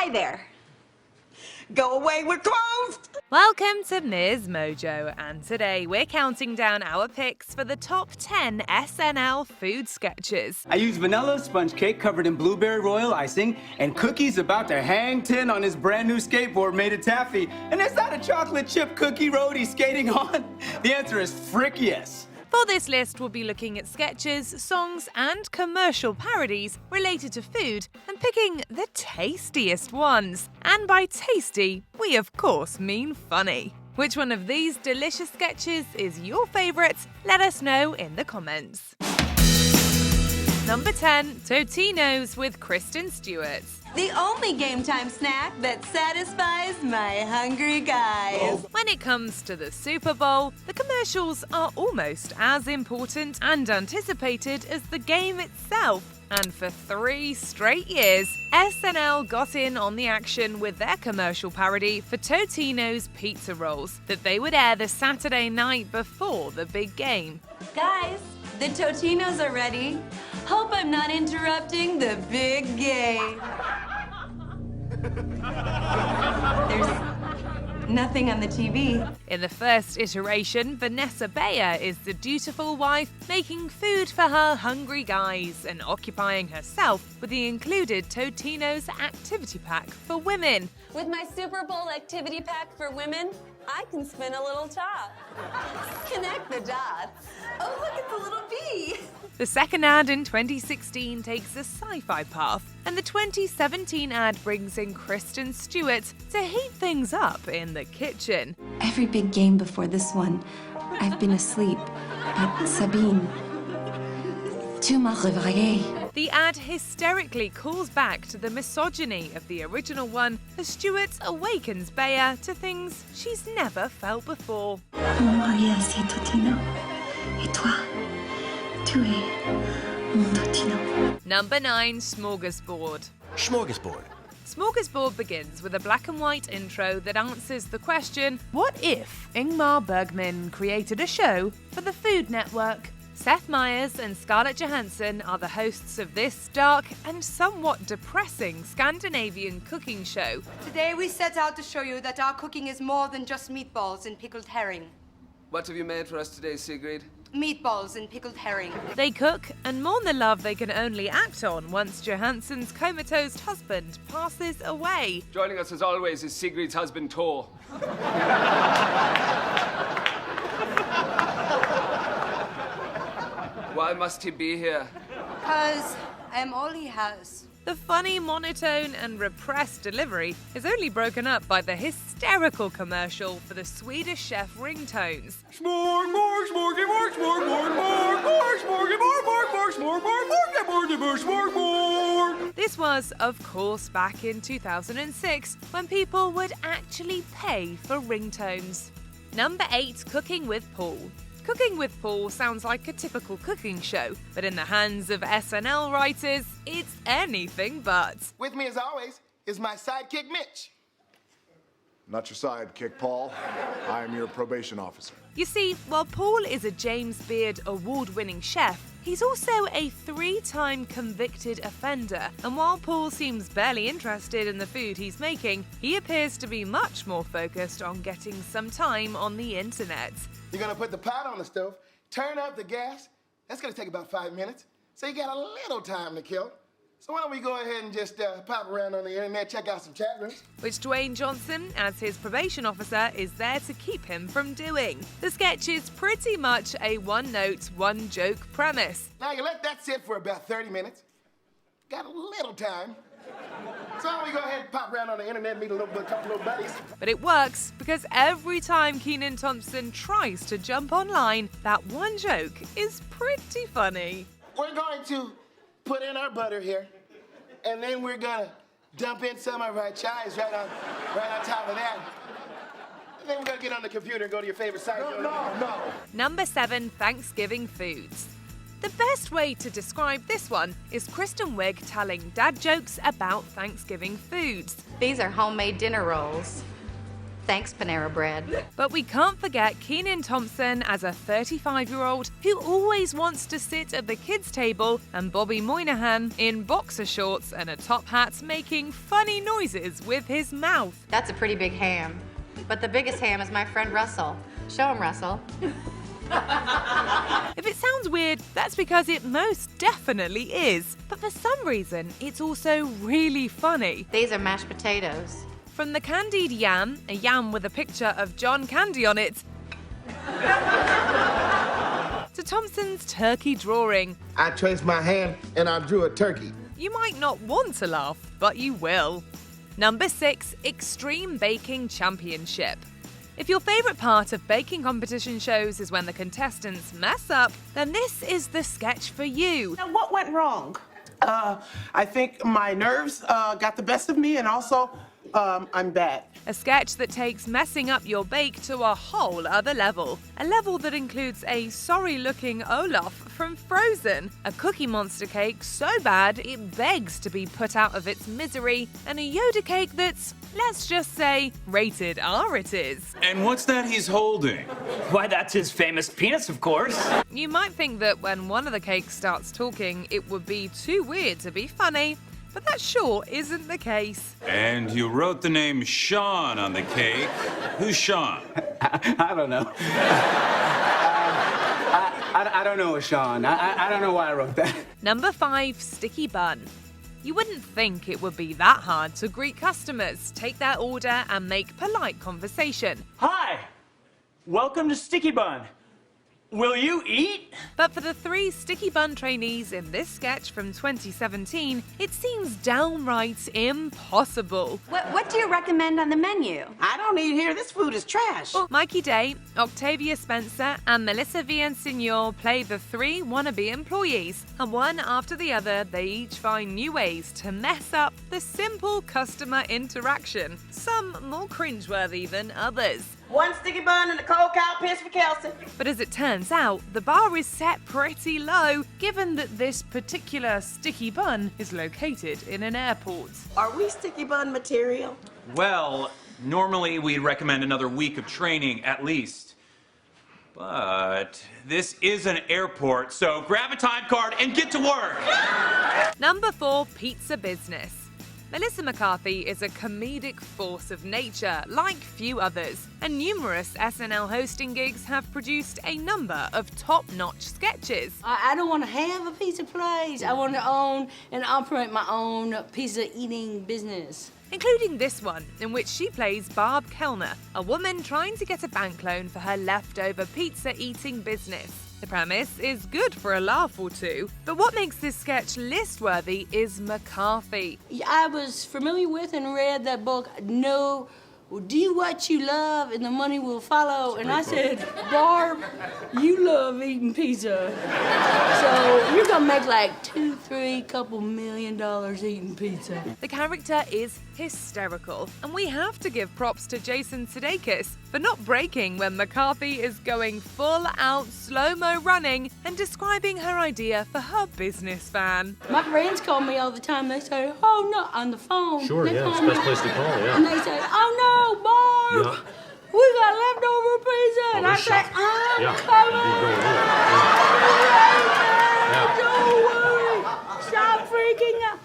Hi there. Go away, we're closed! Welcome to MsMojo, and today we're counting down our picks for the top 10 SNL food sketches. I use vanilla sponge cake covered in blueberry royal icing, and cookies about to hang 10 on his brand new skateboard made of taffy. And is that a chocolate chip cookie road he's skating on? The answer is frick yes. For this list, we'll be looking at sketches, songs, and commercial parodies related to food and picking the tastiest ones. And by tasty, we of course mean funny. Which one of these delicious sketches is your favourite? Let us know in the comments. Number 10, Totino's with Kristen Stewart. The only game time snack that satisfies my hungry guys. When it comes to the Super Bowl, the commercials are almost as important and anticipated as the game itself. And for 3 straight years, SNL got in on the action with their commercial parody for Totino's pizza rolls that they would air the Saturday night before the big game. Guys, the Totinos are ready. Hope I'm not interrupting the big game. There's nothing on the TV. In the first iteration, Vanessa Bayer is the dutiful wife making food for her hungry guys and occupying herself with the included Totino's activity pack for women. With my Super Bowl activity pack for women, I can spin a little top. Connect the dots. Oh, look, it's a little bee. The second ad in 2016 takes a sci-fi path, and the 2017 ad brings in Kristen Stewart to heat things up in the kitchen. Every big game before this one, I've been asleep. But Sabine, tu m'as réveillée. The ad hysterically calls back to the misogyny of the original one as Stewart awakens Bayer to things she's never felt before. Mon mari a ses Totino. Et toi, tu es mon Totino. Number 9, Smorgasbord. Smorgasbord. Smorgasbord begins with a black and white intro that answers the question, what if Ingmar Bergman created a show for the Food Network? Seth Meyers and Scarlett Johansson are the hosts of this dark and somewhat depressing Scandinavian cooking show. Today we set out to show you that our cooking is more than just meatballs and pickled herring. What have you made for us today, Sigrid? Meatballs and pickled herring. They cook and mourn the love they can only act on once Johansson's comatose husband passes away. Joining us as always is Sigrid's husband, Tor. Why must he be here? 'Cause I am all he has. The funny monotone and repressed delivery is only broken up by the hysterical commercial for the Swedish chef ringtones. This was, of course, back in 2006 when people would actually pay for ringtones. Number 8, Cooking with Paul. Cooking with Paul sounds like a typical cooking show, but in the hands of SNL writers, it's anything but. With me, as always, is my sidekick, Mitch. Not your sidekick, Paul. I am your probation officer. You see, while Paul is a James Beard award-winning chef, he's also a 3-time convicted offender. And while Paul seems barely interested in the food he's making, he appears to be much more focused on getting some time on the internet. You're gonna put the pot on the stove, turn up the gas. That's gonna take about 5 minutes. So you got a little time to kill. So why don't we go ahead and just pop around on the internet, check out some chat rooms. Which Dwayne Johnson, as his probation officer, is there to keep him from doing. The sketch is pretty much a one-note, one-joke premise. Now you let that sit for about 30 minutes. Got a little time. So why don't we go ahead and pop around on the internet, meet a couple little buddies. But it works because every time Kenan Thompson tries to jump online, that one joke is pretty funny. We're going to put in our butter here, and then we're gonna dump in some of our chives right on top of that. And then we're gonna get on the computer and go to your favorite site. No. Number 7, Thanksgiving foods. The best way to describe this one is Kristen Wiig telling dad jokes about Thanksgiving foods. These are homemade dinner rolls. Thanks, Panera Bread. But we can't forget Kenan Thompson as a 35-year-old who always wants to sit at the kids' table, and Bobby Moynihan in boxer shorts and a top hat making funny noises with his mouth. That's a pretty big ham. But the biggest ham is my friend Russell. Show him, Russell. If it sounds weird, that's because it most definitely is. But for some reason, it's also really funny. These are mashed potatoes. From the candied yam, a yam with a picture of John Candy on it, to Thompson's turkey drawing. I traced my hand and I drew a turkey. You might not want to laugh, but you will. Number 6, Extreme Baking Championship. If your favourite part of baking competition shows is when the contestants mess up, then this is the sketch for you. Now, what went wrong? I think my nerves got the best of me, and also I'm bad. A sketch that takes messing up your bake to a whole other level. A level that includes a sorry-looking Olaf from Frozen, a Cookie Monster cake so bad it begs to be put out of its misery, and a Yoda cake that's, let's just say, rated R it is. And what's that he's holding? Why, that's his famous penis, of course. You might think that when one of the cakes starts talking, it would be too weird to be funny, but that sure isn't the case. And you wrote the name Sean on the cake. Who's Sean? I don't know. I don't know, Sean. I don't know why I wrote that. Number 5, Sticky Bun. You wouldn't think it would be that hard to greet customers, take their order, and make polite conversation. Hi, welcome to Sticky Bun. Will you eat? But for the 3 Sticky Bun trainees in this sketch from 2017, it seems downright impossible. What do you recommend on the menu? I don't eat here. This food is trash. Mikey Day, Octavia Spencer, and Melissa Villaseñor play the 3 wannabe employees, and one after the other, they each find new ways to mess up the simple customer interaction, some more cringeworthy than others. 1 sticky bun and a cold cow piss for Kelsey. But as it turns out, the bar is set pretty low, given that this particular sticky bun is located in an airport. Are we sticky bun material? Well, normally we'd recommend another week of training at least. But this is an airport, so grab a time card and get to work. Number 4, Pizza Business. Melissa McCarthy is a comedic force of nature, like few others, and numerous SNL hosting gigs have produced a number of top-notch sketches. I don't want to have a pizza place. I want to own and operate my own pizza eating business. Including this one, in which she plays Barb Kellner, a woman trying to get a bank loan for her leftover pizza-eating business. The premise is good for a laugh or two, but what makes this sketch list-worthy is McCarthy. I was familiar with and read that book, No, Do What You Love and the Money Will Follow, and I said, Barb, you love eating pizza. So you're gonna make like $2-3 million eating pizza. The character is hysterical, and we have to give props to Jason Sudeikis for not breaking when McCarthy is going full-out slow-mo running and describing her idea for her business van. My friends call me all the time. They say, oh no, on the phone. Sure, they yeah, it's the best place to call, yeah. And they say, oh no, Barb, we got leftover pizza. And I say, I'm coming. Don't worry. Stop freaking out.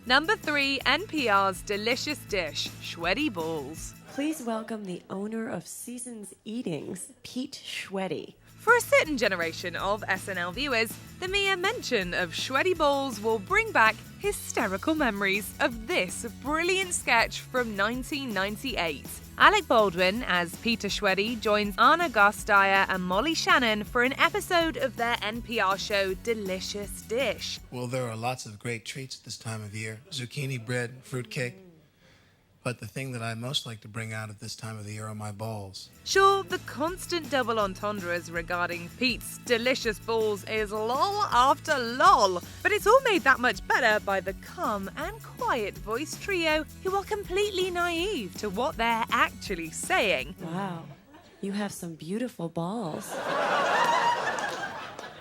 Number 3, NPR's delicious dish, Shweddy Balls. Please welcome the owner of Season's Eatings, Pete Shweddy. For a certain generation of SNL viewers, the mere mention of Shweddy Balls will bring back hysterical memories of this brilliant sketch from 1998. Alec Baldwin as Peter Shweddy joins Anna Gasteyer and Molly Shannon for an episode of their NPR show Delicious Dish. Well, there are lots of great treats at this time of year. Zucchini bread, fruitcake. But the thing that I most like to bring out at this time of the year are my balls. Sure, the constant double entendres regarding Pete's delicious balls is lol after lol, but it's all made that much better by the calm and quiet voice trio who are completely naive to what they're actually saying. Wow, you have some beautiful balls.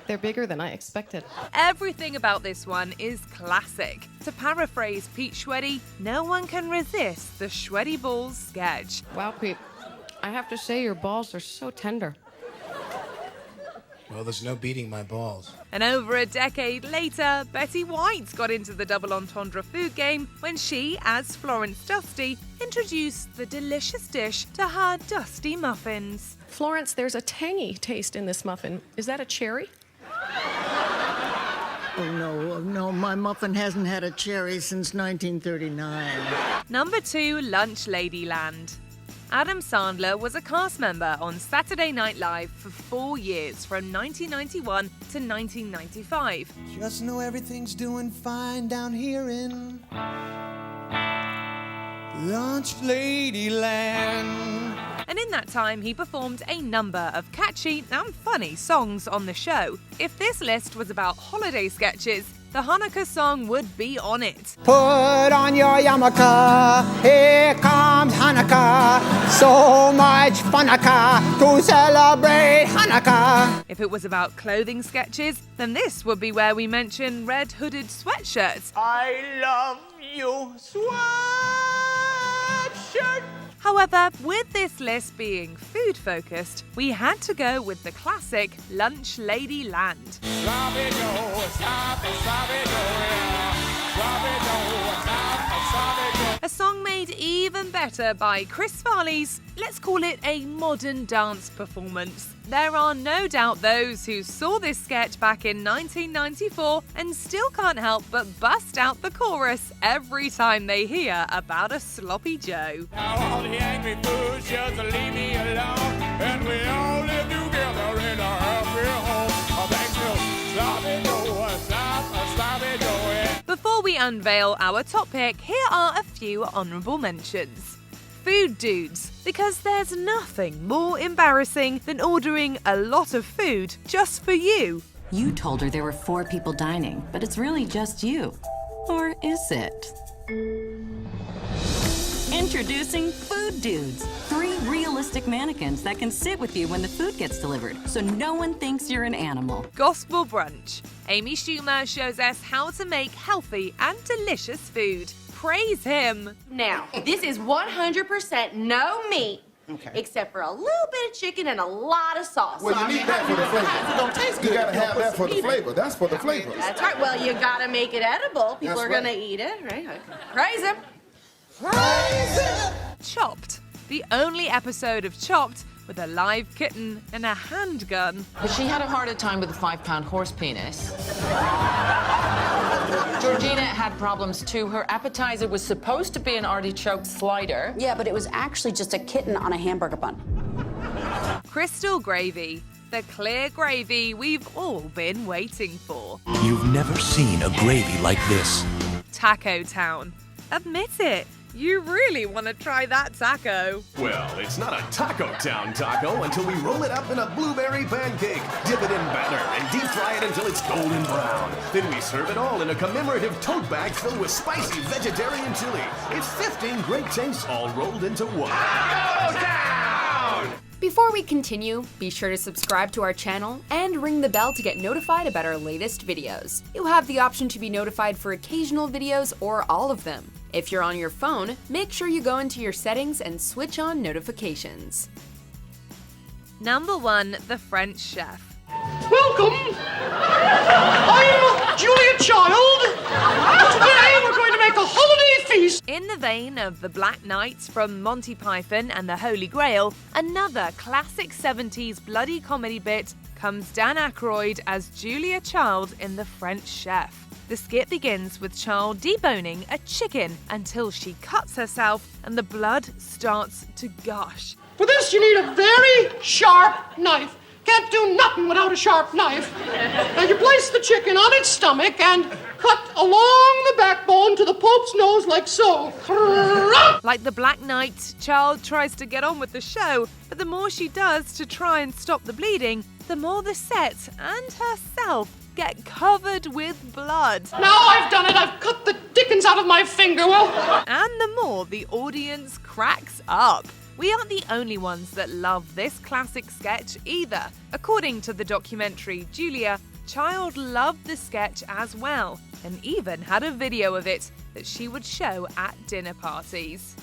They're bigger than I expected. Everything about this one is classic. To paraphrase Pete Schweddy, no one can resist the Schweddy Balls sketch. Wow, Pete, I have to say your balls are so tender. Well, there's no beating my balls. And over a decade later, Betty White got into the double entendre food game when she, as Florence Dusty, introduced the delicious dish to her Dusty muffins. Florence, there's a tangy taste in this muffin. Is that a cherry? Oh, no, my muffin hasn't had a cherry since 1939. Number 2, Lunch Ladyland. Adam Sandler was a cast member on Saturday Night Live for 4 years, from 1991 to 1995. Just know everything's doing fine down here in Lunch Ladyland. And in that time, he performed a number of catchy and funny songs on the show. If this list was about holiday sketches, the Hanukkah song would be on it. Put on your yarmulke, here comes Hanukkah. So much Hanukkah to celebrate Hanukkah. If it was about clothing sketches, then this would be where we mention red hooded sweatshirts. I love you, sweatshirt. However, with this list being food-focused, we had to go with the classic Lunch Ladyland. A song made even better by Chris Farley's, let's call it a modern dance performance. There are no doubt those who saw this sketch back in 1994 and still can't help but bust out the chorus every time they hear about a sloppy Joe. Now all the angry fools just leave me alone, and we all live together in a happy home. Thanks to sloppy Joe, yeah. Before we unveil our top pick, here are a few honourable mentions. Food dudes, because there's nothing more embarrassing than ordering a lot of food just for you. You told her there were 4 people dining, but it's really just you. Or is it? Introducing Food Dudes, 3 realistic mannequins that can sit with you when the food gets delivered, so no one thinks you're an animal. Gospel brunch. Amy Schumer shows us how to make healthy and delicious food. Praise him. Now, this is 100% no meat, except for a little bit of chicken and a lot of sauce. Well, you need that for the flavor. It don't taste good. You gotta have that for the flavor. That's for the flavor. That's right. Well, you gotta make it edible. People are gonna eat it, right? Praise him. Praise him. Chopped. The only episode of Chopped with a live kitten and a handgun. But she had a harder time with a 5-pound horse penis. Georgina had problems too. Her appetizer was supposed to be an artichoke slider. Yeah, but it was actually just a kitten on a hamburger bun. Crystal gravy. The clear gravy we've all been waiting for. You've never seen a gravy like this. Taco Town. Admit it. You really want to try that taco. Well, it's not a Taco Town taco until we roll it up in a blueberry pancake, dip it in batter, and deep fry it until it's golden brown. Then we serve it all in a commemorative tote bag filled with spicy vegetarian chili. It's 15 great tastes all rolled into one. Taco Town! Before we continue, be sure to subscribe to our channel and ring the bell to get notified about our latest videos. You'll have the option to be notified for occasional videos or all of them. If you're on your phone, make sure you go into your settings and switch on notifications. Number 1, the French chef. Welcome! I'm Julia Child. Today we're going to make a holiday feast. In the vein of the Black Knights from Monty Python and the Holy Grail, another classic 70s bloody comedy bit comes Dan Aykroyd as Julia Child in The French Chef. The skit begins with Child deboning a chicken until she cuts herself and the blood starts to gush. For this you need a very sharp knife. Can't do nothing without a sharp knife. Now you place the chicken on its stomach and cut along the backbone to the Pope's nose like so. Like the Black Knight, Child tries to get on with the show, but the more she does to try and stop the bleeding, the more the set and herself get covered with blood. Now I've done it. I've cut the dickens out of my finger. Well, and the more the audience cracks up. We aren't the only ones that love this classic sketch either. According to the documentary Julia, Child loved the sketch as well, and even had a video of it that she would show at dinner parties.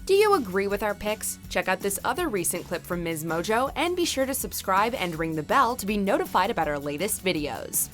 Do you agree with our picks? Check out this other recent clip from MsMojo and be sure to subscribe and ring the bell to be notified about our latest videos.